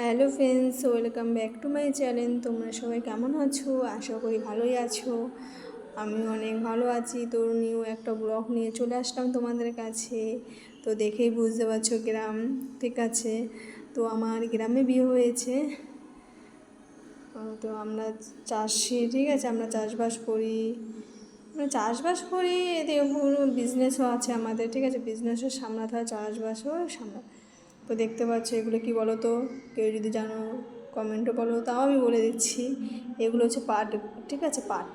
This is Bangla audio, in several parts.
Hello friends, welcome back to my channel. তোমরা সবাই কেমন আছো? আশা করি ভালোই আছো। আমি অনেক ভালো আছি। তো নিউ একটা ব্লগ নিয়ে চলে আসলাম তোমাদের কাছে। তো দেখেই বুঝতে পারছো গ্রাম, ঠিক আছে। তো আমার গ্রামে বিয়ে হয়েছে। তো আমরা চাষি, ঠিক আছে, আমরা চাষবাস করি। এদিকে পুরো বিজনেসও আছে আমাদের, ঠিক আছে। বিজনেসও সামলাতে হয়, চাষবাসও সামলাতে। তো দেখতে পাচ্ছ এগুলো কি বলো তো, কেউ যদি জানো কমেন্টও বলো, তাও আমি বলে দিচ্ছি। এগুলো হচ্ছে পাট, ঠিক আছে, পাট,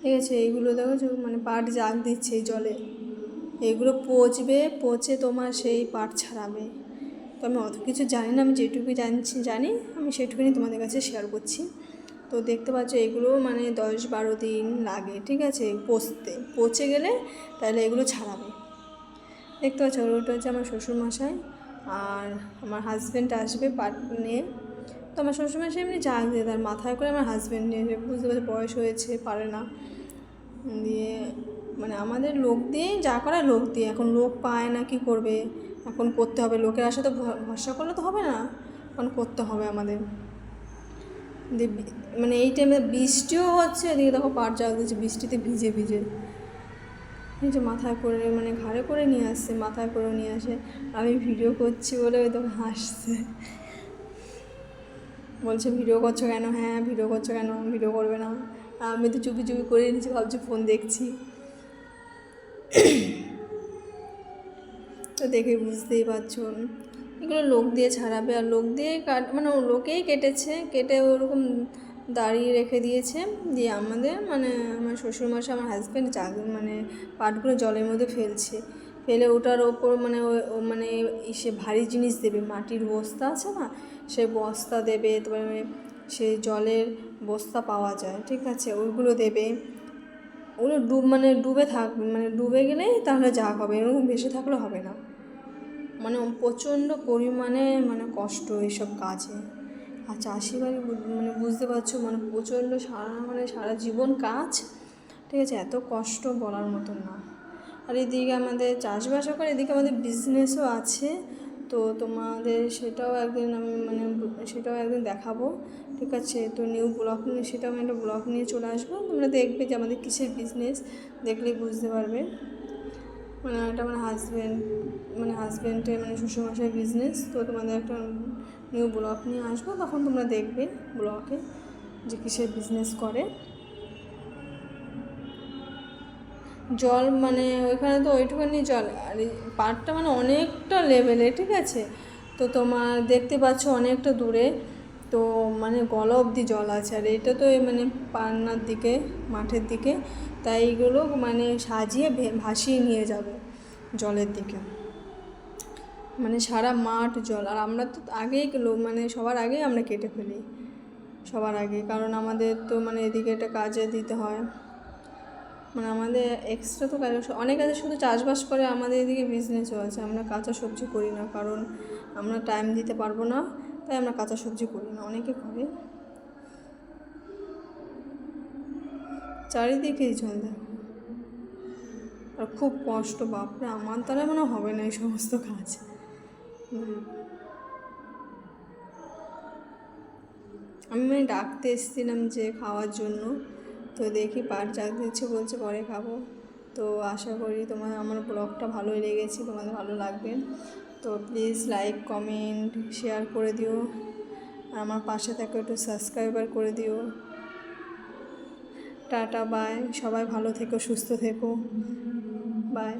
ঠিক আছে। এইগুলো দেখো মানে পাট জাগ দিচ্ছে এই জলে। এগুলো পচে তোমার সেই পাট ছাড়াবে। তো আমি অত কিছু জানি না, আমি যেটুকু জানি আমি সেটুকুনি তোমাদের কাছে শেয়ার করছি। তো দেখতে পাচ্ছ এগুলো মানে 10-12 দিন লাগে, ঠিক আছে, পচে গেলে তাহলে এগুলো ছাড়াবে। দেখতে পাচ্ছ ওটা হচ্ছে আমার শ্বশুরমশাই, আর আমার হাজব্যান্ড আসবে পাট নিয়ে। তো আমার শ্বশুরমশাই এমনি জাগ দিয়ে তার মাথায় করে আমার হাজব্যান্ড নিয়ে যাবে, বুঝতে পারছি বয়স হয়েছে, পারে না। দিয়ে মানে আমাদের লোক দিয়েই যা করার লোক দিয়ে, এখন লোক পায় না, কি করবে, এখন করতে হবে। লোকের আশা তো ভরসা করলে তো হবে না, এখন করতে হবে আমাদের। দিয়ে মানে এই টাইমে বৃষ্টিও হচ্ছে, এদিকে দেখো পাট জাগ দিচ্ছে বৃষ্টিতে ভিজে ভিজে। এই যে মাথায় করে মানে ঘাড়ে করে নিয়ে আসছে, মাথায় করেও নিয়ে আসে। আমি ভিডিও করছি বলে ওই তো হাসছে, বলছে ভিডিও করছো কেন? হ্যাঁ, ভিডিও করছো কেন, ভিডিও করবে না? আমি তো চুপি চুপি করে নিচ্ছি, ভাবছি ফোন দেখছি। তো দেখে বুঝতেই পারছো এগুলো লোক দিয়ে ছাড়াবে, আর লোক দিয়ে মানে লোকেই কেটে ওরকম দাঁড়িয়ে রেখে দিয়েছে। দিয়ে আমাদের মানে আমার শ্বশুরমশাই, আমার হাজব্যান্ড মানে পাটগুলো জলের মধ্যে ফেলে ওটার ওপর মানে মানে সে ভারী জিনিস দেবে, মাটির বস্তা আছে না, সেই বস্তা দেবে। তারপরে সেই জলের বস্তা পাওয়া যায়, ঠিক আছে, ওইগুলো দেবে। ওগুলো ডুবে গেলেই তাহলে যা হবে, এরকম ভেসে থাকলে হবে না। মানে প্রচণ্ড পরিমাণে মানে কষ্ট এইসব কাজে। আর চাষি বাড়ি মানে বুঝতে পারছো, মানে প্রচণ্ড সারা জীবন কাজ, ঠিক আছে, এত কষ্ট বলার মতন না। আর এদিকে আমাদের চাষবাসও করে, এদিকে আমাদের বিজনেসও আছে। তো তোমাদের সেটাও একদিন দেখাবো, ঠিক আছে। তো নিউ ব্লগ নিয়ে সেটাও আমি একটা ব্লগ নিয়ে চলে আসবো, তোমরা দেখবে যে আমাদের কিসের বিজনেস, দেখলেই বুঝতে পারবে। মানে এটা আমার হাজব্যান্ডের মানে শ্বশুরমশাইয়ের বিজনেস। তো তোমাদের একটা নিউ ব্লগ নিয়ে আসবো, তখন তোমরা দেখবে ব্লগে যে কিসের বিজনেস করে। জল মানে ওইখানে তো ওইটুখানি জল, আর পাড়টা মানে অনেকটা লেভেলে, ঠিক আছে। তো তোমার দেখতে পাচ্ছ অনেকটা দূরে, তো মানে গলা অবধি জল আছে। আর এটা তো মানে পান্নার দিকে, মাঠের দিকে, তাই এইগুলো মানে সাজিয়ে ভাসিয়ে নিয়ে যাবে জলের দিকে, মানে সারা মাঠ জল। আর আমরা তো আগেই মানে সবার আগেই আমরা কেটে ফেলি, সবার আগে, কারণ আমাদের তো মানে এদিকে একটা কাজে দিতে হয়। মানে আমাদের এক্সট্রা তো কাজ অনেক আছে, শুধু চাষবাস করে, আমাদের এদিকে বিজনেসও আছে। আমরা কাঁচা সবজি করি না, কারণ আমরা টাইম দিতে পারবো না, তাই আমরা কাঁচা সবজি করি না, অনেকে করে। চারিদিকেই জল দেখো, আর খুব কষ্ট, বাপরে, আমার দ্বারা মনে হবে না এই সমস্ত কাজ। আমি মানে ডাকতে এসেছিলাম যে খাওয়ার জন্য। তো দেখি পাট জাগ দিচ্ছে, বলছে পরে খাবো। তো আশা করি আমার ব্লগটা ভালোই লেগেছে, তোমাদের ভালো লাগবে। তো প্লিজ লাইক, কমেন্ট, শেয়ার করে দিও। আর আমার পাশে থেকে একটু সাবস্ক্রাইবার করে দিও। টাটা, বাই, সবাই ভালো থেকো, সুস্থ থেকো, বাই।